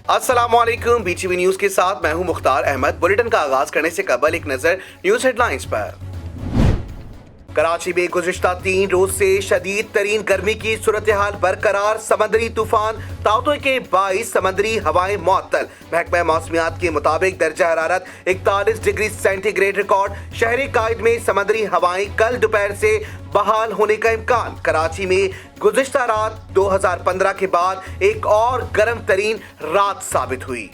अस्सलाम वालेकुम। BTV news के साथ मैं हूं मुख्तार अहमद। बुलेटिन का आगाज करने से कबल एक नजर न्यूज हेडलाइंस पर। कराची में गुज़िश्ता 3 रोज से शदीद तरीन गर्मी की सूरत हाल बरकरार। समंदरी तूफान ताउते के 22 समंदरी हवाएं मुअत्तल। महकमा मौसमियात के मुताबिक दर्जा हरारत 41 डिग्री सेंटीग्रेड रिकॉर्ड। शहरी कायद में समंदरी हवाएं कल दोपहर से बहाल होने का इम्कान। कराची में गुज़िश्ता रात 2015 के बाद एक और गर्म तरीन रात साबित हुई।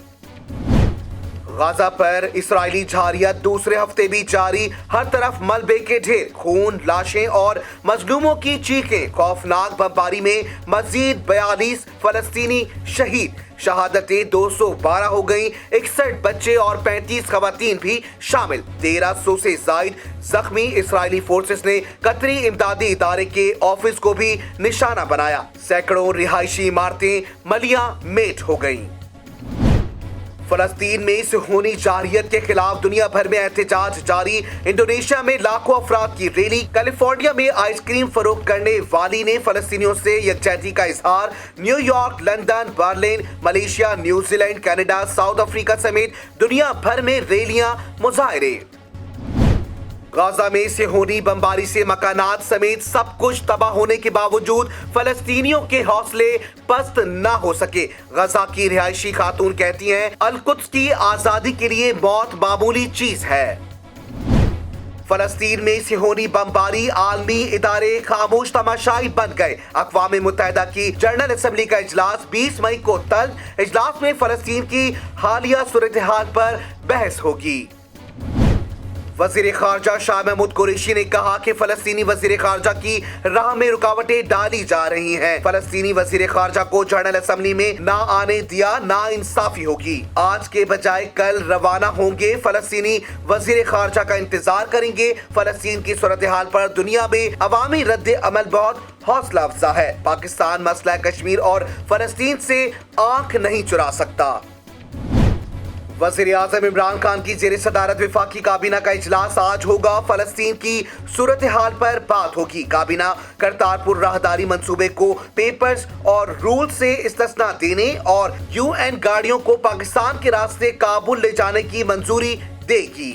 गाजा पर इसराइली झारियत दूसरे हफ्ते भी जारी। हर तरफ मलबे के ढेर, खून, लाशें और मजलूमों की चीखें। खौफनाक बमबारी में मजीद 42 फलस्तीनी शहीद। शहादतें 212 हो गईं। 61 बच्चे और 35 खवातीन भी शामिल। 1300 से जायद जख्मी। इसराइली फोर्सेस ने कतरी इमदादी इदारे के ऑफिस को भी निशाना बनाया। सैकड़ों रिहायशी इमारतें मलिया मेट हो गईं। फलस्तीन में सुहूनी जारियत के खिलाफ दुनिया भर में एहतजाज जारी। इंडोनेशिया में लाखों अफराद की रैली। कैलिफोर्निया में आइसक्रीम फरोख्त करने वाली ने फलस्तीनियों से यकजहती का इजहार। New York, London, Berlin, Malaysia, New Zealand, Canada, south Africa समेत दुनिया भर में रैलियां, मुजाहरे। गाजा में सिहोनी बमबारी से मकानात समेत सब कुछ तबाह होने के बावजूद फलस्तीनियों के हौसले पस्त न हो सके। गजा की रिहायशी खातून कहती हैं, अल-कुद्स की आजादी के लिए मौत मामूली चीज है। फलस्तीन में सिहोनी बमबारी, आलमी इदारे खामोश तमाशाई बन गए। अक़वाम मुत्तहिदा की जनरल असम्बली का इजलास 20 मई को तल्ख। इजलास में फलस्तीन की हालिया सूरत हाल पर बहस होगी। वज़ीर ख़ारजा शाह महमूद कुरैशी ने कहा कि फ़लस्तीनी वज़ीर ख़ारजा की राह में रुकावटें डाली जा रही हैं। फ़लस्तीनी वज़ीर ख़ारजा को जनरल असम्बली में ना आने दिया ना इंसाफी होगी। आज के बजाय कल रवाना होंगे। फ़लस्तीनी वज़ीर ख़ारजा का इंतजार करेंगे। फ़लस्तीन की सूरत हाल पर दुनिया में अवामी रद्द अमल बहुत हौसला अफजा है। पाकिस्तान मसला कश्मीर और फ़लस्तीन से आंख नहीं चुरा सकता। वज़ीर आज़म इमरान खान की ज़ेर सदारत वफाकी काबीना का इजलास आज होगा। फलस्तीन की सूरत हाल पर बात होगी। काबीना करतारपुर राहदारी मंसूबे को पेपर्स और रूल से इस्तिस्ना देने और UN गाड़ियों को पाकिस्तान के रास्ते काबुल ले जाने की मंजूरी देगी।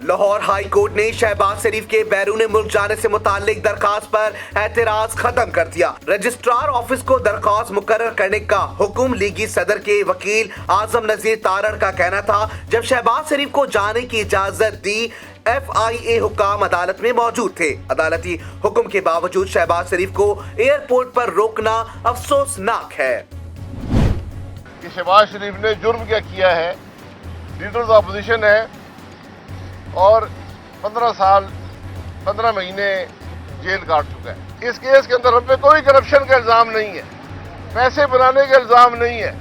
लाहौर हाई कोर्ट ने शहबाज शरीफ के बैरून मुल्क जाने से मुताल्लिक दरखास्त पर एतराज खत्म कर दिया। रजिस्ट्रार ऑफिस को दरखास्त मुकर्रर करने का हुक्म। लीगी सदर के वकील आजम नजीर तारड़ का कहना था, जब शहबाज शरीफ को जाने की इजाजत दी FIA हुकाम अदालत में मौजूद थे। अदालती हुक्म के बावजूद शहबाज शरीफ को एयरपोर्ट पर रोकना अफसोसनाक है। शहबाज शरीफ ने जुर्म क्या किया है? लीडर ऑफ अपोजिशन है और 15 साल 15 महीने जेल काट चुका है। इस केस के अंदर हम पे कोई करप्शन का इल्ज़ाम नहीं है, पैसे बनाने का इल्ज़ाम नहीं है।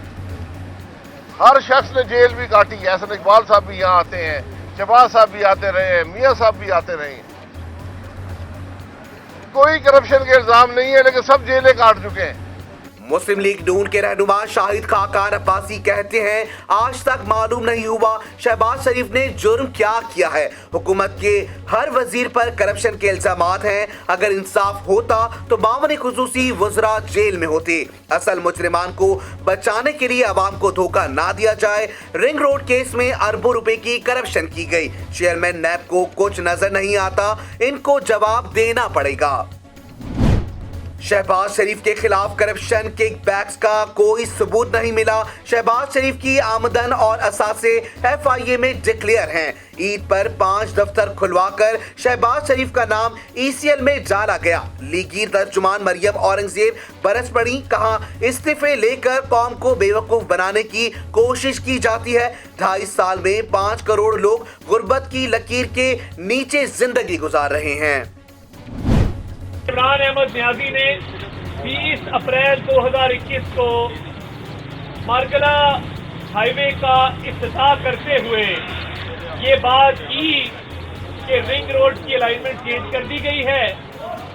हर शख्स ने जेल भी काटी है। एहसन इकबाल साहब भी यहाँ आते हैं, शहबाज साहब भी आते रहे हैं, मियाँ साहब भी आते रहे हैं। कोई करप्शन के इल्ज़ाम नहीं है, लेकिन सब जेलें काट चुके हैं। मुस्लिम लीग नून के रहनुमा शाहिद खाकार अब्बासी कहते हैं, आज तक मालूम नहीं हुआ शहबाज शरीफ ने जुर्म क्या किया है। हुकूमत के हर वजीर पर करप्शन के इल्जामात हैं। अगर इंसाफ होता तो मामले खुसूसी वज़रा जेल में होते। असल मुजरिमान को बचाने के लिए अवाम को धोखा ना दिया जाए। रिंग रोड केस में अरबों रुपए की करप्शन की गई। चेयरमैन नैब को कुछ नजर नहीं आता, इनको जवाब देना पड़ेगा। शहबाज शरीफ के खिलाफ करप्शन किकबैक्स का कोई सबूत नहीं मिला। शहबाज शरीफ की आमदन और असासे FIA में डिक्लेयर हैं। ईद पर 5 दफ्तर खुलवाकर शहबाज शरीफ का नाम ECL में डाला गया। लीगी तर्जुमान मरियम औरंगजेब बरस पड़ी। कहा, इस्तीफे लेकर कौम को बेवकूफ बनाने की कोशिश की जाती है। 2.5 साल में 5 करोड़ लोग गुर्बत की लकीर के नीचे जिंदगी गुजार रहे हैं। इमरान अहमद न्याजी ने 20 अप्रैल 2021 को मार्गला हाईवे का इफ्तिताह करते हुए ये बात की कि रिंग रोड की अलाइनमेंट चेंज कर दी गई है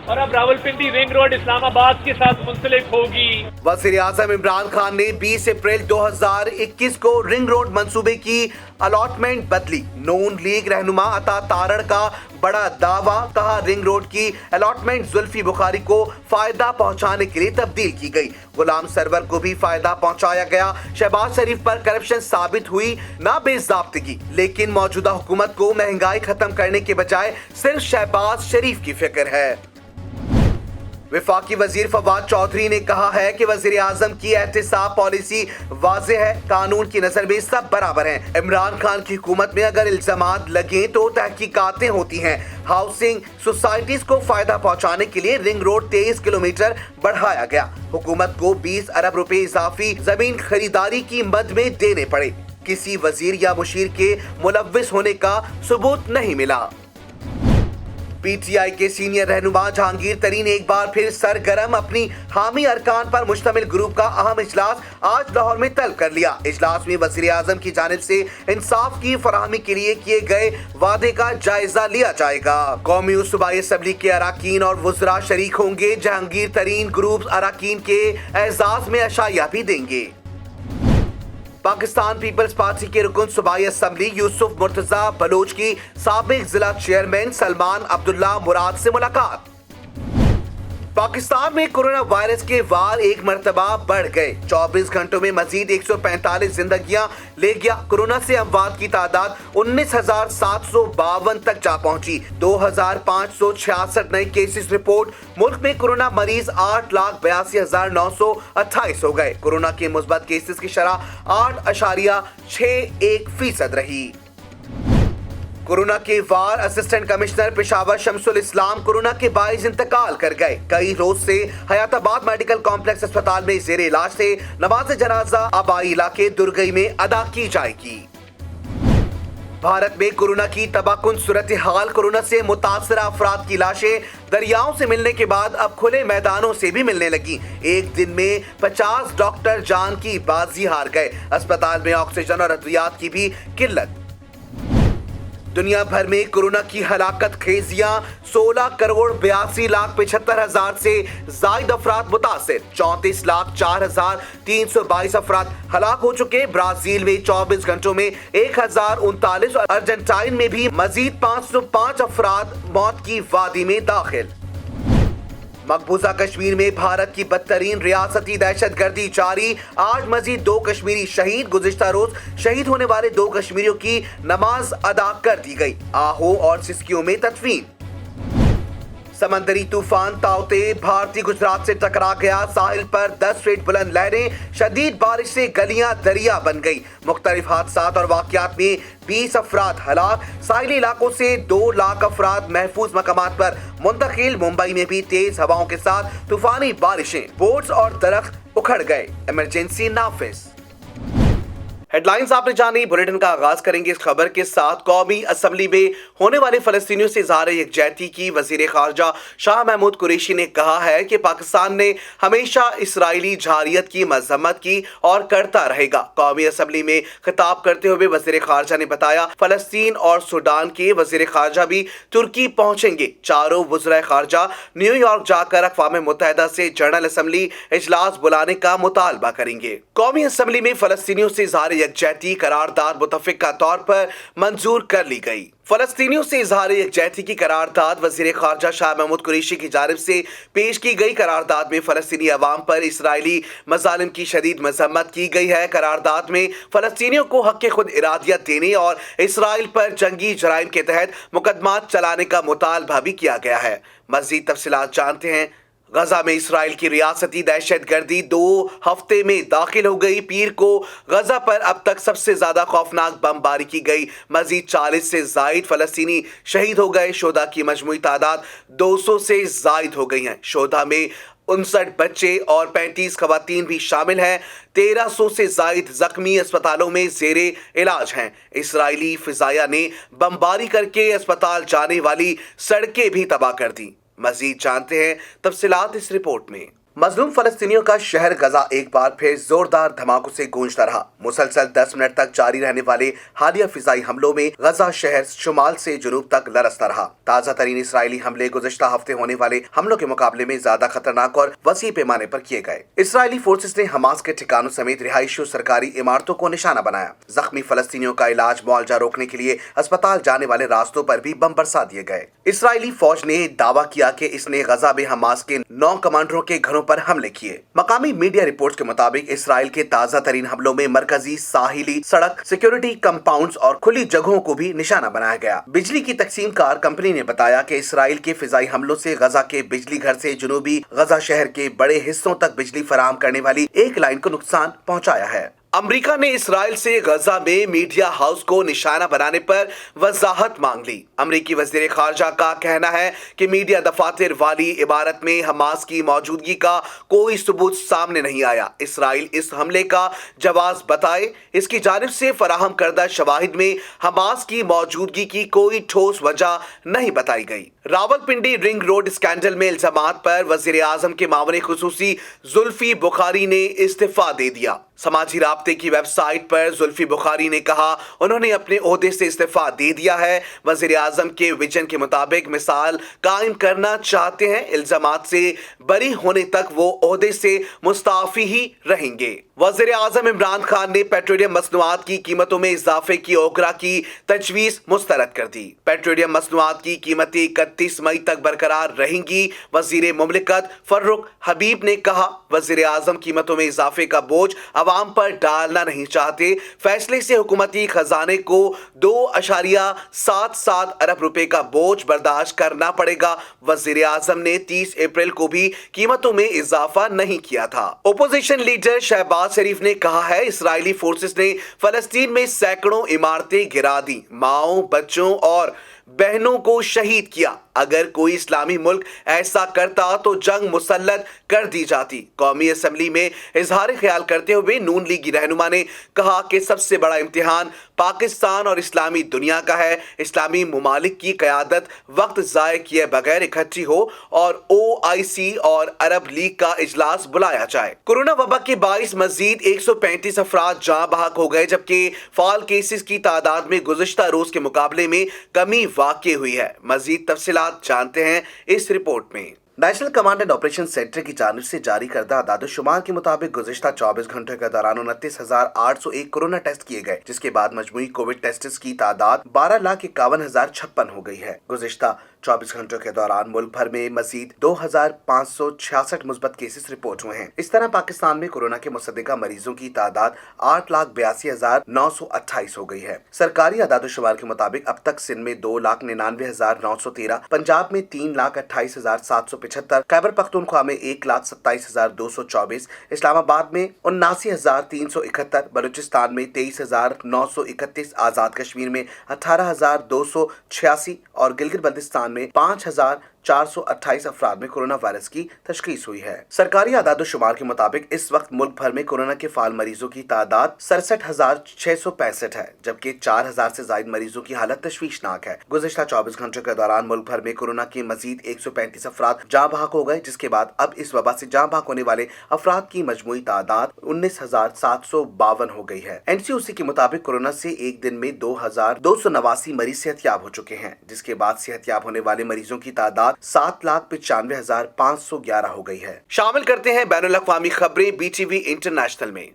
और अब रावलपिंडी रिंग रोड इस्लामाबाद के साथ मुंसलिक होगी। वज़ीर आज़म इमरान खान ने 20 अप्रैल 2021 को रिंग रोड मंसूबे की अलॉटमेंट बदली। नून लीग रहनुमा अता तारड़ का बड़ा दावा, कहा रिंग रोड की अलॉटमेंट जुल्फी बुखारी को फायदा पहुंचाने के लिए तब्दील की गई। गुलाम सरवर को भी फायदा पहुंचाया गया। शहबाज शरीफ पर करप्शन साबित हुई, ना बेज़ाब्तगी, लेकिन मौजूदा हुकूमत को महंगाई खत्म करने के बजाय सिर्फ शहबाज शरीफ की फिक्र है। वफाकी वजीर फवाद चौधरी ने कहा है कि वजीर आजम की एहतिसाब पॉलिसी वाज़ेह है, कानून की नजर में सब बराबर हैं। इमरान खान की हुकूमत में अगर इल्जामात लगे तो तहकीकातें होती हैं। हाउसिंग सोसाइटीज को फायदा पहुंचाने के लिए रिंग रोड 23 किलोमीटर बढ़ाया गया। हुकूमत को 20 अरब रुपए इजाफी जमीन खरीदारी की मद में देने पड़े। किसी वजीर या मुशीर के मुलव्विस होने का सबूत नहीं मिला। पीटीआई के सीनियर रहनुमा जहांगीर तरीन एक बार फिर सरगर्म, अपनी हामी अरकान पर मुश्तमिल ग्रुप का अहम इजलास आज लाहौर में तलब कर लिया। इजलास में वज़ीर आज़म की जानिब से इंसाफ की फराहमी के लिए किए गए वादे का जायजा लिया जाएगा। कौमी सूबाई असम्बली के अराकीन और वुज़रा शरीक होंगे। जहांगीर तरीन ग्रुप अराकीन के एजाज में अशाइया भी देंगे। पाकिस्तान पीपल्स पार्टी के रुकन सूबाई असम्बली यूसुफ मुर्तजा बलोच की साबिक जिला चेयरमैन सलमान अब्दुल्ला मुराद से मुलाकात। पाकिस्तान में कोरोना वायरस के वार एक मरतबा बढ़ गए। 24 घंटों में मजीद 145 जिंदगियां ले गया। कोरोना से अमवात की तादाद 19,752 तक जा पहुंची। 2,566 नए केसेस रिपोर्ट। मुल्क में कोरोना मरीज 8,82,928 हो गए। कोरोना के मुस्बत केसेस की शरह 8.61% रही। कोरोना के वार असिस्टेंट कमिश्नर पेशावर शमसुल इस्लाम कोरोना के बाइस इंतकाल कर गए। कई रोज से हयाताबाद मेडिकल कॉम्प्लेक्स अस्पताल में जेर इलाज से नमाज जनाजा आबाई इलाके दुर्गई में अदा की जाएगी। भारत में कोरोना की तबाहकुन सूरत हाल। कोरोना से मुतासरा अफराद की लाशें दरियाओं से मिलने के बाद अब खुले मैदानों से भी मिलने लगी। एक दिन में 50 डॉक्टर जान की बाजी हार गए। अस्पताल में ऑक्सीजन और अद्वियात की भी किल्लत। दुनिया भर में कोरोना की हलाकत खेजियां। 16,82,75,000 से जायद अफराद मुतासिर। 34,04,322 अफराद हलाक हो चुके। ब्राजील में 24 घंटों में 1,039 और अर्जेंटाइन में भी मजीद 505 अफराद मौत की वादी में दाखिल। मकबूजा कश्मीर में भारत की बदतरीन रियासती दहशतगर्दी जारी। आज मजीद 2 कश्मीरी शहीद। गुज़िश्ता रोज शहीद होने वाले 2 कश्मीरियों की नमाज अदा कर दी गई। आहो और सिस्कियों में तदफीन। समंदरी तूफान ताउते भारतीय गुजरात से टकरा गया। साहिल पर 10 फीट बुलंद लहरें। शदीद बारिश से गलियां दरिया बन गई। मुख्तलिफ हादसात और वाक़यात में 20 अफराद हलाक। साहिली इलाकों से 2 लाख अफराद महफूज मकामात पर मुंतकिल। मुंबई में भी तेज हवाओं के साथ तूफानी बारिशें। बोट्स और दरख्त उखड़ गए। इमरजेंसी नाफिज। हेडलाइंस आपने जानी। बुलेटिन का आगाज करेंगे इस खबर के साथ। कौमी असम्बली में होने वाले फलस्तीनियों से इज़हार यकजहती की वज़ीर ख़ारजा शाह महमूद कुरैशी ने कहा है कि पाकिस्तान ने हमेशा इसराइली जहारियत की मज़म्मत की और करता रहेगा। कौमी असम्बली में खिताब करते हुए वज़ीर ख़ारजा ने बताया फ़लस्तीन और सूडान के वज़ीर ख़ारजा भी तुर्की पहुंचेंगे। चारों वज़ीर ख़ारजा न्यूयॉर्क जाकर अक़वाम मुत्तहिदा से जनरल असम्बली इजलास बुलाने का मुतालबा करेंगे। कौमी असम्बली में फ़लस्तीनियों से इज़हार यकजहती करारदाद मुतफ़िक़ा तौर पर मंजूर कर ली गई। फ़लस्तीनियों से इज़हार यकजहती की करारदाद वज़ीर ख़ारजा शाह महमूद कुरैशी की जानिब से पेश की गई। करारदाद में फ़लस्तीनी अवाम पर इसराइली मज़ालिम की शदीद मज़म्मत की गई है। करारदाद में फ़लस्तीनियों को हक़ खुद इरादियत देने और इसराइल पर जंगी जराइम के तहत मुकदमात चलाने का मुतालबा भी किया गया है। मज़ीद तफ़सीलात जानते हैं। गजा में इसराइल की रियासती दहशतगर्दी 2 हफ्ते में दाखिल हो गई। पीर को गजा पर अब तक सबसे ज्यादा खौफनाक बमबारी की गई। मजीद 40 से जायद फलस्तीनी शहीद हो गए। शोधा की मजमूई तादाद 200 से जायद हो गई है। शोधा में 59 बच्चे और 35 खवातीन भी शामिल हैं। 1300 से जायद जख्मी अस्पतालों में जेरे इलाज हैं। इसराइली फिजाया ने बमबारी करके अस्पताल जाने वाली सड़कें भी तबाह कर दी। मजीद जानते हैं तफसीलात इस रिपोर्ट में। मजलूम फलस्तीनियों का शहर गजा एक बार फिर जोरदार धमाकों से गूंजता रहा। मुसलसल 10 मिनट तक जारी रहने वाले हालिया फिजाई हमलों में गजा शहर शुमाल से जुनूब तक लरसता रहा। ताजा तरीन इसराइली हमले गुज़िश्ता हफ्ते होने वाले हमलों के मुकाबले में ज्यादा खतरनाक और वसी पैमाने पर किए गए। इसराइली फोर्सेस ने हमास के ठिकानों समेत रिहायशी और सरकारी इमारतों को निशाना बनाया। जख्मी फलस्तीनियों का इलाज मुआवजा रोकने के लिए अस्पताल जाने वाले रास्तों पर भी बम बरसा दिए गए। इसराइली फौज ने दावा किया कि इसने गजा में हमास के 9 कमांडरों के घरों पर हमले किए। मकामी मीडिया रिपोर्ट्स के मुताबिक इसराइल के ताजा तरीन हमलों में मरकजी साहिली सड़क, सिक्योरिटी कंपाउंड्स और खुली जगहों को भी निशाना बनाया गया। बिजली की तकसीम कार कंपनी ने बताया कि इसराइल के फिजाई हमलों से गजा के बिजली घर से जुनूबी गजा शहर के बड़े हिस्सों तक बिजली फराहम करने वाली एक लाइन को नुकसान पहुंचाया है। अमेरिका ने इसराइल से गजा में मीडिया हाउस को निशाना बनाने पर वजाहत मांग ली। अमेरिकी वज़ीर ख़ारजा का कहना है कि मीडिया दफातर वाली इमारत में हमास की मौजूदगी का कोई सबूत सामने नहीं आया। इसराइल इस हमले का जवाब बताए, इसकी जानिब से फराहम करदा शवाहिद में हमास की मौजूदगी की कोई ठोस वजह नहीं बताई गई। रावलपिंडी रिंग रोड स्कैंडल में इल्जामात पर वज़ीर आज़म के मामले खुसूसी जुल्फी बुखारी ने इस्तीफा दे दिया। समाजी राब्ते की वेबसाइट पर जुल्फी बुखारी ने कहा उन्होंने अपने ओहदे से इस्तीफा दे दिया है। वज़ीर आज़म के विजन के मुताबिक मिसाल कायम करना चाहते हैं। इल्जामात से बरी होने तक वो ओहदे से मुस्ताफी ही रहेंगे। वज़ीर आज़म इमरान खान ने पेट्रोलियम मसनूआत की कीमतों में इजाफे की ओकरा की तजवीज़ मुस्तरद कर दी। पेट्रोलियम मसनूआत की कीमतें 31 मई तक बरकरार रहेंगी। वज़ीर मुमलिकत फर्रुख हबीब ने कहा वज़ीर आज़म कीमतों में इजाफे का बोझ अवाम पर डालना नहीं चाहते। फैसले से हुकूमती खजाने को 2.77 अरब रुपए का बोझ बर्दाश्त करना पड़ेगा। वज़ीर आज़म ने 30 अप्रैल को भी कीमतों में इजाफा नहीं किया था। ओपोजिशन लीडर शहबाज शरीफ ने कहा है इस्राइली फोर्सेस ने फलस्तीन में सैकड़ों इमारतें गिरा दी, माओं, बच्चों और बहनों को शहीद किया। अगर कोई इस्लामी मुल्क ऐसा करता तो जंग मुसल्लत कर दी जाती। कौमी असम्बली में इजहार ख्याल करते हुए नून लीगी रहनुमा ने कहा कि सबसे बड़ा इम्तिहान पाकिस्तान और इस्लामी दुनिया का है। इस्लामी मुमालिक की क़यादत वक्त ज़ाय किए बगैर इकट्ठी हो और OIC और अरब लीग का इजलास बुलाया जाए। कोरोना वबा के बाइस मजीद 135 अफराद जाँ बहक हो गए, जबकि फाल केसेस की तादाद में गुज़िश्ता रोज के मुकाबले में कमी वाक़ई हुई है। मजीद तफसीलात जानते हैं इस रिपोर्ट में। National command and operation centre की जानिब से जारी करदा आदाद-ओ-शुमार के मुताबिक गुज़िश्ता 24 घंटों के दौरान 29,801 कोरोना टेस्ट किए गए, जिसके बाद मजमूई कोविड टेस्ट्स की तादाद 12,51,056 हो गई है। गुज़िश्ता 24 घंटों के दौरान मुल्क भर में मजीद 2,566 मुस्बत केसेस रिपोर्ट हुए हैं। इस तरह पाकिस्तान में कोरोना के मुसद्दिका मरीजों की तादाद 8,82,928 हो गई है। सरकारी आदाद-ओ-शुमार के मुताबिक अब तक सिंध में 2,99,913, पंजाब में 3,28,775, खैबर पख्तूनख्वा में 1,27,224, इस्लामाबाद में 79,371, बलूचिस्तान में 23,931, आजाद कश्मीर में 18,286 और गिलगित बल्तिस्तान में 5,428 अफराद में कोरोना वायरस की तशखीस हुई है। सरकारी आदाद-ओ-शुमार के मुताबिक इस वक्त मुल्क भर में कोरोना के फाल मरीजों की तादाद 67,665 है, जबकि 4,000 से ज्यादा मरीजों की हालत तशवीशनाक है। गुज़िश्ता 24 घंटों के दौरान मुल्क भर में कोरोना के मजीद 135 अफराद जाँ बहक हो गए, जिसके बाद अब इस वबा से जाँ बहक होने वाले अफराद की मजमूई तादाद 19,752 हो गई है। NCOC के मुताबिक कोरोना से एक दिन में 2,289 मरीज सेहतयाब हो चुके हैं, जिसके बाद सेहतयाब होने वाले मरीजों की तादाद 7,95,511 हो गई है। शामिल करते हैं बैनुल अक़वामी खबरें BTV इंटरनेशनल में।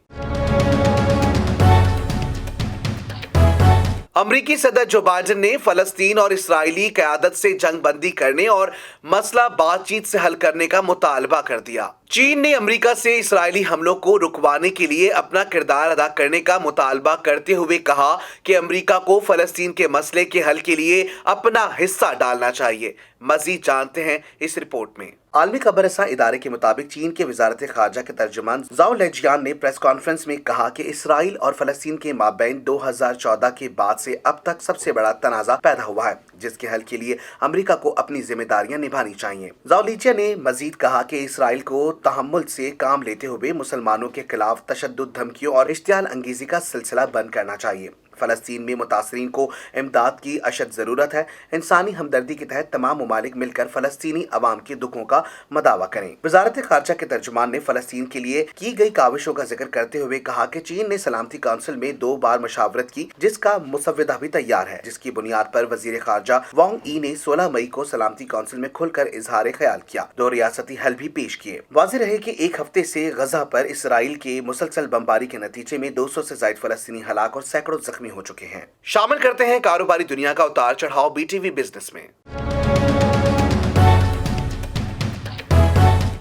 अमरीकी सदर जो बाइडेन ने फलस्तीन और इसराइली क़यादत से जंग बंदी करने और मसला बातचीत से हल करने का मुतालबा कर दिया। चीन ने अमेरिका से इसराइली हमलों को रुकवाने के लिए अपना किरदार अदा करने का मुतालबा करते हुए कहा कि अमेरिका को फलस्तीन के मसले के हल के लिए अपना हिस्सा डालना चाहिए। मजीद जानते हैं इस रिपोर्ट में। आलमी खबरसां इदारे के मुताबिक चीन के वजारत खारजा के तर्जुमान ज़ाओ लेजियान ने प्रेस कॉन्फ्रेंस में कहा कि इसराइल और फलस्तीन के माबैन 2014 के बाद से अब तक सबसे बड़ा तनाज़ा पैदा हुआ है, जिसके हल के लिए अमेरिका को अपनी जिम्मेदारियां निभानी चाहिए। ज़ाओ लेजिया ने मजीद कहा कि इसराइल को तहम्मुल से काम लेते हुए मुसलमानों के खिलाफ तशद्दुद, धमकियों और इश्तियाल अंगेजी का सिलसिला बंद करना चाहिए। फलस्तीन में मुतासरीन को इमदाद की अशद ज़रूरत है। इंसानी हमदर्दी के तहत तमाम मुमालिक मिलकर फलस्तीनी अवाम के दुखों का मदावा करें। वजारत खारजा के तर्जुमान ने फलस्तीन के लिए की गई काविशों का जिक्र करते हुए कहा कि चीन ने सलामती काउंसिल में 2 बार मशावरत की, जिसका मुसव्वदा भी तैयार है, जिसकी बुनियाद पर वजीर खारजा वांग ई ने 16 मई को सलामती काउंसिल में खुलकर इजहार ख्याल किया। 2 रियासती हल भी पेश किए। वाज़ेह रहे कि एक हफ्ते से गजा पर इसराइल के मुसलसल बमबारी के नतीजे में 200 से ज़ायद फलस्तीनी हलाक और सैकड़ों जख्मी हो चुके हैं। शामिल करते हैं कारोबारी दुनिया का उतार चढ़ाव बीटीवी बिजनेस में।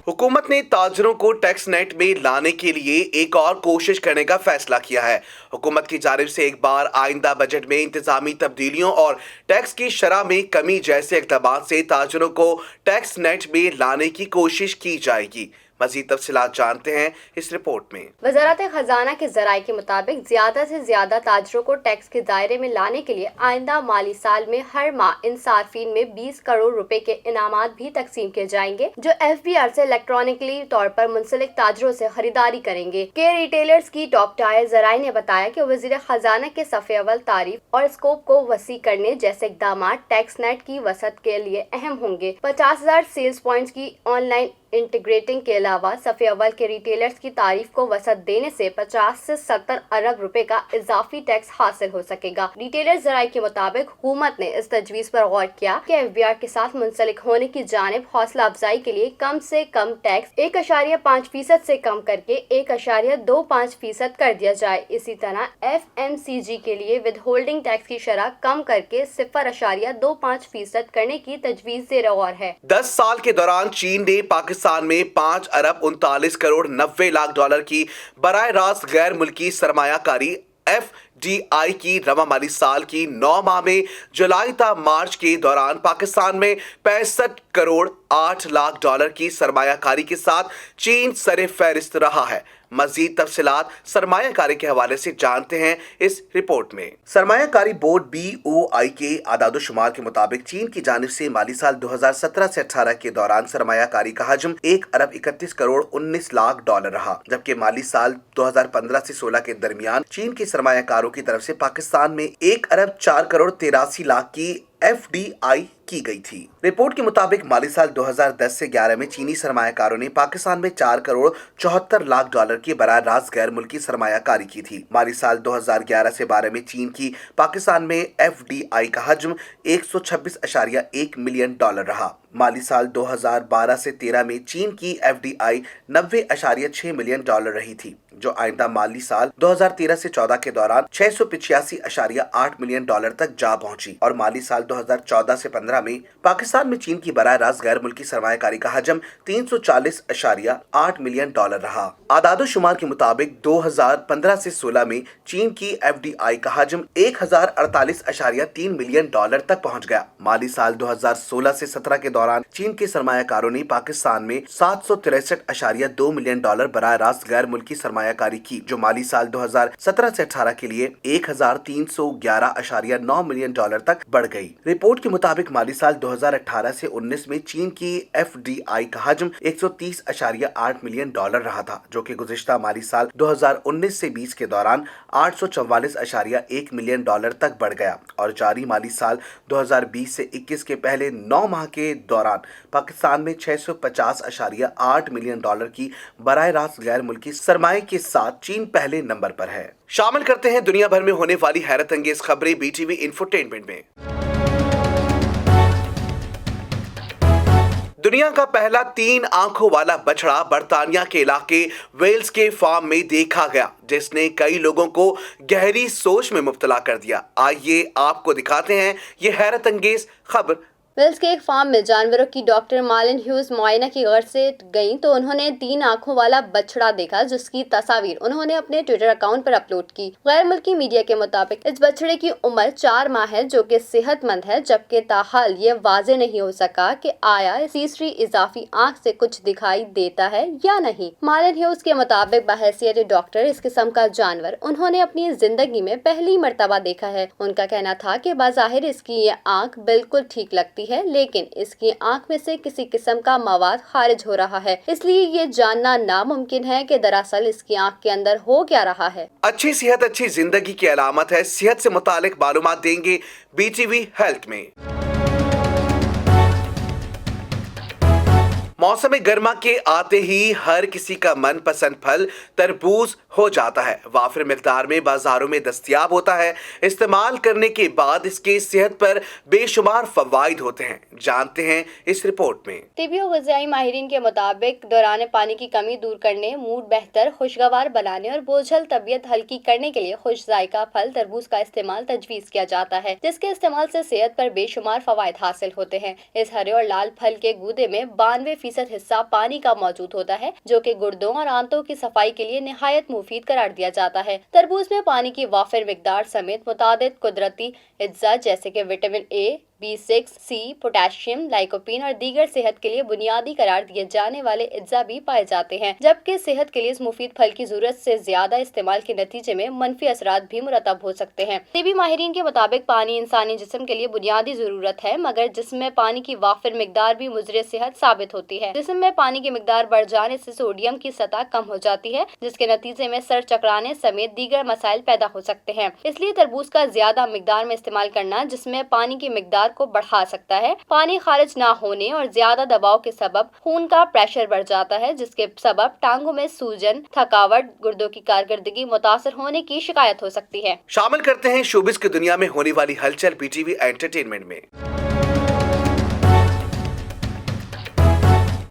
हुकूमत ने ताजरों को टैक्स नेट में लाने के लिए एक और कोशिश करने का फैसला किया है। हुकूमत की जानिब से एक बार आइंदा बजट में इंतजामी तब्दीलियों और टैक्स की शरह में कमी जैसे इक़दाम से ताजरों को टैक्स नेट में लाने की कोशिश की जाएगी। मज़ीद तफसीलात जानते हैं इस रिपोर्ट में। वज़ारत खजाना के ज़राए के मुताबिक ज्यादा से ज्यादा ताजरों को टैक्स के दायरे में लाने के लिए आइंदा माली साल में हर माह इन सार्फिन में 20 करोड़ रुपए के इनामात भी तकसीम किए जाएंगे, जो FBR से इलेक्ट्रॉनिकली तौर पर मुंसलिक ताजरों से खरीदारी करेंगे। के रिटेलर्स की टॉप टायर ज़राए ने बताया कि वज़ीर खजाना के सफ़े अव्वल तारीफ और स्कोप को वसी करने जैसे इक़दाम टैक्स नेट की वसअत के लिए अहम होंगे। 50,000 सेल्स पॉइंट्स की ऑनलाइन इंटीग्रेटिंग के अलावा सफ़े अव्वल के रिटेलर्स की तारीफ को वसअत देने से 50 से 70 अरब रुपए का इजाफी टैक्स हासिल हो सकेगा। रिटेलर्स ज़राए के मुताबिक हुकूमत ने इस तजवीज़ पर गौर किया कि FBR के साथ मुंसलिक होने की जानिब हौसला अफजाई के लिए कम से कम टैक्स 1.5% से कम करके 1.25% कर दिया जाए। इसी तरह FMCG के लिए विद होल्डिंग टैक्स की शरह कम करके 0.25% करने की तजवीज़ ज़ेर गौर है। 10 साल के दौरान चीन ने पाकिस्तान में 5 अरब 39 करोड़ 90 लाख डॉलर की बराह रास्त गैर मुल्की सरमायाकारी FDI की रवा माली साल की 9 माह में जुलाई ta मार्च के दौरान पाकिस्तान में 65 करोड़ 8 लाख डॉलर की सरमायाकारी के साथ चीन सरे फहरिस्त रहा है। मजीद तफसीलात सरमायाकारी के हवाले से जानते हैं इस रिपोर्ट में। सरमायाकारी बोर्ड BOI के आदादोशुमार के मुताबिक चीन की जानिब से माली साल 2017 से 18 के दौरान सरमायाकारी का हजम 1 अरब 31 करोड़ 19 लाख डॉलर रहा, जबकि माली साल 2015 से 16 के दरमियान चीन के सरमायाकारों की तरफ से पाकिस्तान में 1 अरब 4 करोड़ 83 लाख की FDI की गई थी। रिपोर्ट के मुताबिक माली साल 2010 से 11 में चीनी सरमायाकारों ने पाकिस्तान में 4 करोड़ 74 लाख डॉलर की बराह रास्त गैर मुल्की सरमायाकारी की थी। माली साल 2011 से 12 में चीन की पाकिस्तान में FDI का हजम 126.1 मिलियन डॉलर रहा। माली साल 2012 से 13 में चीन की FDI 90.6 मिलियन डॉलर रही थी, जो आइंदा माली साल 2013 से 14 के दौरान 685.8 मिलियन डॉलर तक जा पहुंची और माली साल 2014 से 15 में पाकिस्तान में चीन की बराह रास्त गैर मुल्की सरमायाकारी का हजम 340.8 मिलियन डॉलर रहा। आदादोशुमार के मुताबिक 2015 से 16 में चीन की FDI का हजम 1048.3 मिलियन डॉलर तक पहुंच गया। माली साल 2016 से 17 के दौरान चीन के सरमायाकारों ने पाकिस्तान में 763.2 मिलियन डॉलर बराह रास्त गैर मुल्की सरमायाकारी की, जो माली साल 2017 से 18 के लिए 1311.9 मिलियन डॉलर तक बढ़ गई। रिपोर्ट के मुताबिक माली साल 2018 से 19 में चीन की FDI का हजम 130.8 मिलियन डॉलर रहा था, जो कि गुज़िश्ता माली साल 2019 से 20 के दौरान 844.1 मिलियन डॉलर तक बढ़ गया और जारी माली साल 2020 से 21 के पहले 9 माह के दौरान पाकिस्तान में 650.8 मिलियन डॉलर की बराह रास्त गैर मुल्की सरमाए के साथ चीन पहले नंबर पर है। शामिल करते हैं दुनिया भर में होने वाली हैरत अंगेज खबरें BTV इंफोटेनमेंट में। दुनिया का पहला 3 आंखों वाला बछड़ा बर्तानिया के इलाके वेल्स के फार्म में देखा गया, जिसने कई लोगों को गहरी सोच में मुब्तला कर दिया। आइए आपको दिखाते हैं ये हैरत अंगेज खबर। वेल्स के एक फार्म में जानवरों की डॉक्टर मालिन ह्यूज मुआयना की गर्ज से गईं तो उन्होंने 3 आंखों वाला बछड़ा देखा, जिसकी तस्वीर उन्होंने अपने ट्विटर अकाउंट पर अपलोड की। गैर मुल्की मीडिया के मुताबिक इस बछड़े की उम्र 4 माह है, जो कि सेहतमंद है, जबकि ताहाल ये वाजे नहीं हो सका कि आया इस तीसरी इजाफी आंख से कुछ दिखाई देता है या नहीं। मालिन ह्यूज के मुताबिक बहैसियत डॉक्टर इस किस्म का जानवर उन्होंने अपनी जिंदगी में पहली मर्तबा देखा है। उनका कहना था कि बाज़ाहिर इसकी ये आंख बिल्कुल ठीक लगती है, लेकिन इसकी आंख में से किसी किस्म का मवाद खारिज हो रहा है। इसलिए ये जानना नामुमकिन है कि दरअसल इसकी आंख के अंदर हो क्या रहा है। अच्छी सेहत अच्छी जिंदगी की अलामत है। सेहत से मुतालिक मालूमात देंगे BTV हेल्थ में। मौसम गर्मा के आते ही हर किसी का मनपसंद फल तरबूज हो जाता है। वाफिर मिकदार में बाजारों में दस्तयाब होता है। इस्तेमाल करने के बाद इसके सेहत पर बेशुमार फवाइद होते हैं। जानते हैं इस रिपोर्ट में। तिबी और ग़िज़ाई माहिरीन के मुताबिक दौरान पानी की कमी दूर करने, मूड बेहतर खुशगवार बनाने और बोझल तबीयत हल्की करने के लिए खुश जायका फल तरबूज का इस्तेमाल तजवीज़ किया जाता है, जिसके इस्तेमाल से सेहत पर बेशुमार फवाइद हासिल होते हैं। इस हरे और लाल फल के गूदे में 92% हिस्सा पानी का मौजूद होता है, जो कि गुर्दों और आंतों की सफाई के लिए निहायत मुफीद करार दिया जाता है। तरबूज में पानी की वाफिर मिकदार समेत मुतादिद कुदरती अज्जा जैसे कि vitamin A, B6, C, potassium, lycopene और दीगर सेहत के लिए बुनियादी करार दिए जाने वाले अज्जा भी पाए जाते हैं, जबकि सेहत के लिए इस मुफीद फल की जरूरत से ज्यादा इस्तेमाल के नतीजे में मनफी असरात भी मुरतब हो सकते हैं। तिबी माहिरीन के मुताबिक पानी इंसानी जिस्म के लिए बुनियादी जरूरत है, मगर जिस्म में पानी की वाफिर मिकदार भी मुजरे सेहत साबित होती है। जिस्म में पानी की मिकदार बढ़ जाने से सोडियम की सतह कम हो जाती है, जिसके नतीजे में सर चकराने समेत दीगर मसाइल पैदा हो सकते हैं। इसलिए तरबूज का ज्यादा मिकदार में इस्तेमाल करना जिसमें पानी की मिकदार को बढ़ा सकता है। पानी खारिज ना होने और ज्यादा दबाव के सबब खून का प्रेशर बढ़ जाता है, जिसके सबब टांगों में सूजन, थकावट, गुर्दों की कारकर्दगी मुतासर होने की शिकायत हो सकती है। शामिल करते हैं शोबिस की दुनिया में होने वाली हलचल BTV एंटरटेनमेंट में।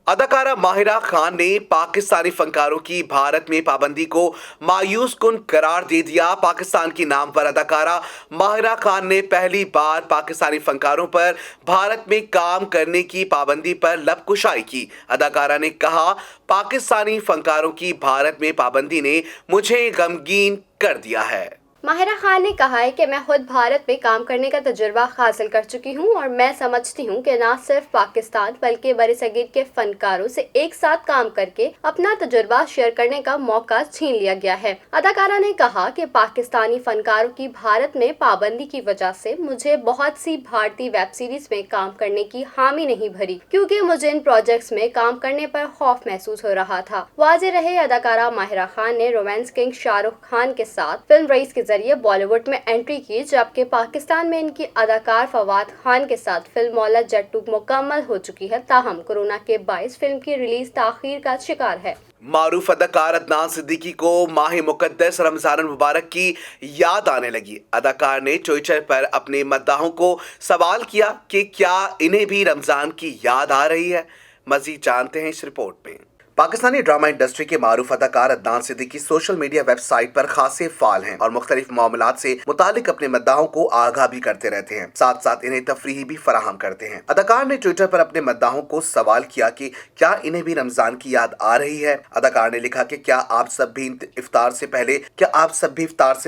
अदाकारा माहिरा खान ने पाकिस्तानी फनकारों की भारत में पाबंदी को मायूस कुन करार दे दिया। पाकिस्तान की नामवर अदाकारा माहिरा खान ने पहली बार पाकिस्तानी फनकारों पर भारत में काम करने की पाबंदी पर लबकुशाई की। अदाकारा ने कहा, पाकिस्तानी फनकारों की भारत में पाबंदी ने मुझे गमगीन कर दिया है। माहिरा खान ने कहा है कि मैं खुद भारत में काम करने का तजुर्बा हासिल कर चुकी हूँ और मैं समझती हूँ कि न सिर्फ पाकिस्तान बल्कि बरसगीर के फनकारों से एक साथ काम करके अपना तजुर्बा शेयर करने का मौका छीन लिया गया है। अदाकारा ने कहा कि पाकिस्तानी फनकारों की भारत में पाबंदी की वजह से मुझे बहुत सी भारतीय वेब सीरीज में काम करने की हामी नहीं भरी, क्योंकि मुझे इन प्रोजेक्ट्स में काम करने पर खौफ महसूस हो रहा था। वाज़ेह रहे, अदाकारा माहिरा खान ने रोमांस किंग शाहरुख खान के साथ फिल्म रईस के जरिए बॉलीवुड में एंट्री की, जबकि पाकिस्तान में इनकी अदाकार फवाद खान के साथ फिल्म मौला जट्टू मुकम्मल हो चुकी है। ताहम कोरोना के बाइस फिल्म की रिलीज ताखीर का शिकार है। मारूफ अदाकार अदनान सिद्दीकी को माह मुकद्दस रमजान मुबारक की याद आने लगी। अदाकार ने ट्विटर पर अपने मद्दाहों को सवाल किया कि क्या इन्हें भी रमजान की याद आ रही है। मजीद जानते हैं इस रिपोर्ट में। पाकिस्तानी ड्रामा इंडस्ट्री के मारूफ अदाकार Adnan Siddiqui social media website पर खासे फाल हैं और मुख्तलिफ मामलात से मुतालिक अपने मद्दाहों को आगाह भी करते रहते हैं, साथ साथ इन्हें तफरीह भी फराहम करते हैं। अदाकार ने ट्विटर पर अपने मद्दाहों को सवाल किया कि क्या इन्हें भी रमजान की याद आ रही है। अदाकार ने लिखा कि क्या आप सब भी इफ्तार से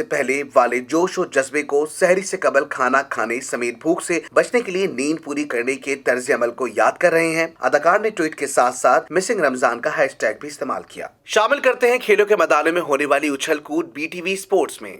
पहले वाले जोश और जज्बे को, सहरी से कबल खाना खाने समेत भूख से बचने के लिए नींद पूरी करने के तर्ज अमल को याद कर रहे हैं। अदाकार ने ट्वीट के साथ साथ मिसिंग रमजान का हैशटैग भी इस्तेमाल किया। शामिल करते हैं खेलों के मैदानों में होने वाली उछल कूद BTV स्पोर्ट्स में।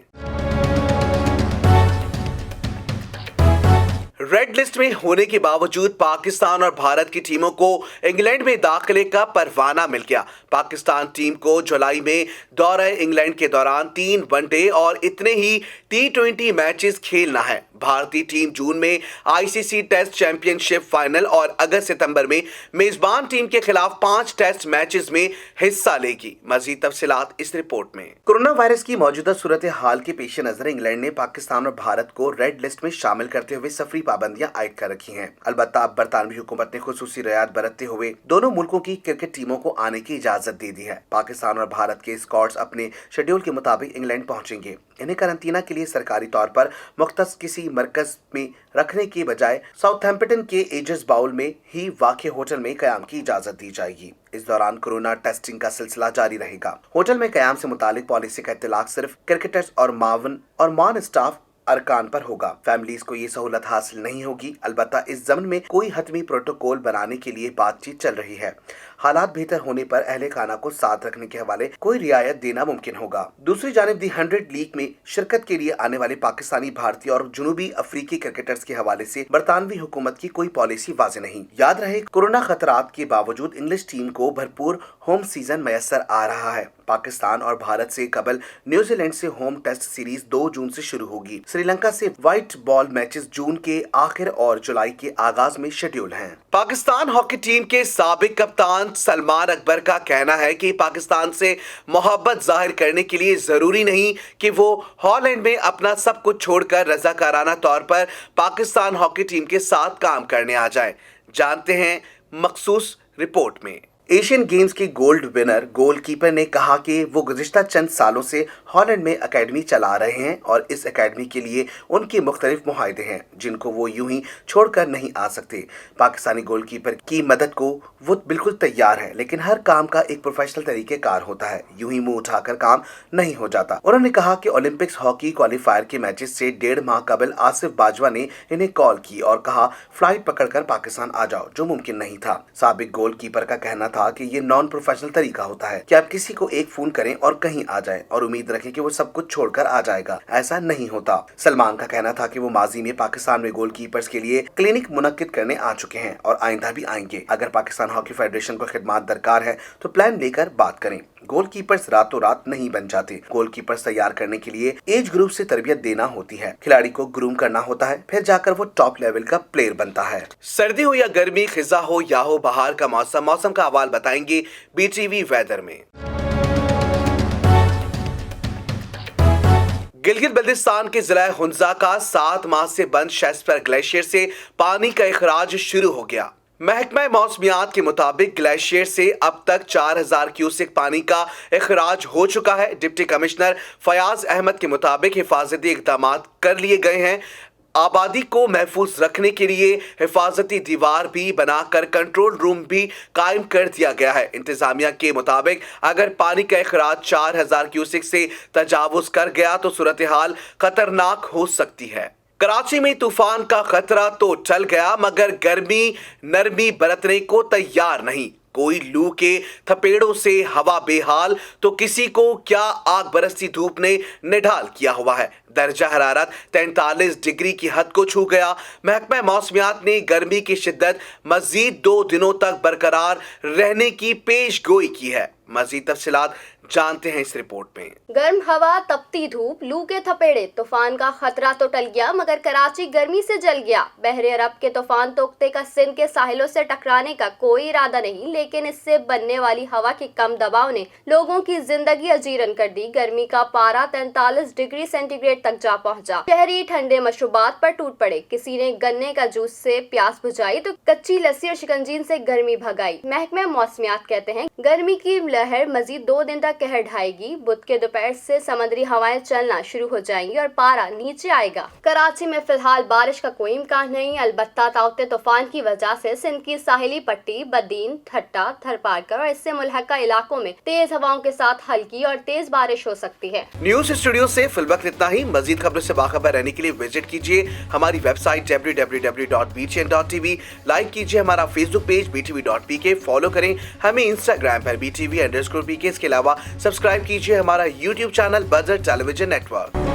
रेड लिस्ट में होने के बावजूद पाकिस्तान और भारत की टीमों को इंग्लैंड में दाखिले का परवाना मिल गया। पाकिस्तान टीम को जुलाई में दौरे इंग्लैंड के दौरान 3 वनडे और इतने ही T20 मैचेस खेलना है। भारतीय टीम जून में ICC टेस्ट चैंपियनशिप फाइनल और अगस्त सितंबर में मेजबान टीम के खिलाफ 5 टेस्ट मैचेस में हिस्सा लेगी। मजीद तफसीलात इस रिपोर्ट में। कोरोना वायरस की मौजूदा सूरत हाल के पेश नजर इंग्लैंड ने पाकिस्तान और भारत को रेड लिस्ट में शामिल करते हुए सफरी पाबंदियां आयद कर रखी हैं। अलबत्ता अब बरतानवी हुकूमत ने खुसूसी रियायत बरतते हुए दोनों मुल्कों की क्रिकेट टीमों को आने की इजाजत दे दी है। पाकिस्तान और भारत के स्क्वाड्स अपने शेड्यूल के मुताबिक इंग्लैंड पहुंचेंगे। इन्हें कारंटीना के लिए सरकारी तौर पर मुख्तस किसी मरकज में रखने के बजाय साउथहैम्पटन के एजस बाउल में ही वाक़े होटल में कयाम की इजाजत दी जाएगी। इस दौरान कोरोना टेस्टिंग का सिलसिला जारी रहेगा। होटल में कयाम से मुतालिक पॉलिसी का इत्तलाक सिर्फ क्रिकेटर्स और मान स्टाफ अरकान पर होगा। फैमिलीज को ये सहूलत हासिल नहीं होगी। अलबत्ता इस जमन में कोई हतमी प्रोटोकॉल बनाने के लिए बातचीत चल रही है। हालात बेहतर होने पर अहले खाना को साथ रखने के हवाले कोई रियायत देना मुमकिन होगा। दूसरी जानिब दी 100 लीग में शिरकत के लिए आने वाले पाकिस्तानी, भारतीय और जुनूबी अफ्रीकी क्रिकेटर्स के हवाले से बरतानवी हुकूमत की कोई पॉलिसी वाज़ेह नहीं। याद रहे, कोरोना खतरात के बावजूद इंग्लिश टीम को भरपूर होम सीजन मैसर आ रहा है। पाकिस्तान और भारत से कबल न्यूजीलैंड से होम टेस्ट सीरीज 2 जून से शुरू होगी। श्रीलंका से व्हाइट बॉल मैचेस जून के आखिर और जुलाई के आगाज में शेड्यूल हैं। पाकिस्तान हॉकी टीम के साबिक कप्तान सलमान अकबर का कहना है कि पाकिस्तान से मोहब्बत जाहिर करने के लिए जरूरी नहीं कि वो हॉलैंड में अपना सब कुछ छोड़कर रजाकाराना तौर पर पाकिस्तान हॉकी टीम के साथ काम करने आ जाए। जानते हैं मखसूस रिपोर्ट में। एशियन गेम्स के गोल्ड विनर गोलकीपर ने कहा कि वो गुज़िश्ता चंद सालों से हॉलैंड में अकेडमी चला रहे हैं और इस अकेडमी के लिए उनके मुख्तलिफ मुआहदे हैं जिनको वो यूं ही छोड़कर नहीं आ सकते। पाकिस्तानी गोलकीपर की मदद को वो बिल्कुल तैयार है, लेकिन हर काम का एक प्रोफेशनल तरीक़ेकार होता है, यूं ही मुंह उठाकर काम नहीं हो जाता। उन्होंने कहा कि ओलंपिक्स हॉकी क्वालिफायर के मैचेस से 1.5 माह कबल आसिफ बाजवा ने इन्हें कॉल की और कहा फ्लाइट पकड़कर पाकिस्तान आ जाओ, जो मुमकिन नहीं था। साबिक गोलकीपर का कहना था कि ये नॉन प्रोफेशनल तरीका होता है कि आप किसी को एक फोन करें और कहीं आ जाएं और उम्मीद रखें कि वो सब कुछ छोड़कर आ जाएगा। ऐसा नहीं होता। सलमान का कहना था कि वो माजी में पाकिस्तान में गोलकीपर्स के लिए क्लिनिक मुनक्किद करने आ चुके हैं और आइंदा भी आएंगे। अगर पाकिस्तान हॉकी फेडरेशन को खिदमत दरकार है तो प्लान लेकर बात करें। गोलकीपर्स रातों रात नहीं बन जाते। गोलकीपर्स तैयार करने के लिए एज ग्रुप से तरबियत देना होती है, खिलाड़ी को ग्रूम करना होता है, फिर जाकर वो टॉप लेवल का प्लेयर बनता है। सर्दी हो या गर्मी, खिजा हो या हो बहार का मौसम का अहवाल बताएंगे बीटीवी वेदर में। गिलगित बल्तिस्तान के जिला हुंजा का 7 माह से बंद शेस्पर ग्लेशियर से पानी का इखराज शुरू हो गया। महकमा मौसमियात के मुताबिक ग्लेशियर से अब तक 4000 क्यूसेक पानी का इखराज हो चुका है। डिप्टी कमिश्नर फयाज अहमद के मुताबिक हिफाजती इक़दाम कर लिए गए हैं। आबादी को महफूज रखने के लिए हिफाजती दीवार भी बनाकर कंट्रोल रूम भी कायम कर दिया गया है। इंतजामिया के मुताबिक अगर पानी का इखराज 4000 क्यूसेक से तजावुज कर गया तो सूरत हाल खतरनाक हो सकती है। कराची में तूफान का खतरा तो टल गया, मगर गर्मी नरमी बरतने को तैयार नहीं। कोई लू के थपेड़ों से हवा बेहाल तो किसी को क्या आग बरसती धूप ने निढाल किया हुआ है। दर्जा हरारत 43 डिग्री की हद को छू गया। महकमा मौसमियात ने गर्मी की शिद्दत मजीद 2 दिनों तक बरकरार रहने की पेश गोई की है। मजीद तफसीलात जानते हैं इस रिपोर्ट में। गर्म हवा, तपती धूप, लू के थपेड़े, तूफान का खतरा तो टल गया, मगर कराची गर्मी से जल गया। बहरे अरब के तूफान तोकते का सिंध के साहिलों से टकराने का कोई इरादा नहीं, लेकिन इससे बनने वाली हवा के कम दबाव ने लोगों की जिंदगी अजीरन कर दी। गर्मी का पारा 43 डिग्री सेंटीग्रेड तक जा पहुंचा। शहरी ठंडे मशरूबात पर टूट पड़े। किसी ने गन्ने का जूस से प्यास बुझाई तो कच्ची लस्सी और शिकंजीन से गर्मी भगाई। महकमा मौसमियात कहते हैं गर्मी की लहर मजीद 2 दिन तक कहर ढाएगी। बुध के दोपहर से समुद्री हवाएं चलना शुरू हो जाएंगी और पारा नीचे आएगा। कराची में फिलहाल बारिश का कोई इम्कान नहीं, अलबत्ता ताउते तूफान की वजह से सिंध की साहिली पट्टी, बदीन, ठट्टा, थरपारकर और इससे मुल्हका इलाकों में तेज हवाओं के साथ हल्की और तेज बारिश हो सकती है। न्यूज स्टूडियो से फिल वक्त इतना ही। मजीद खबरों से बाखबर रहने के लिए विजिट कीजिए हमारी वेबसाइट www.btn.tv। लाइक कीजिए हमारा फेसबुक पेज btv.pk, फॉलो करें हमें इंस्टाग्राम पर btv_pk। इसके अलावा सब्सक्राइब कीजिए हमारा YouTube channel budget television network.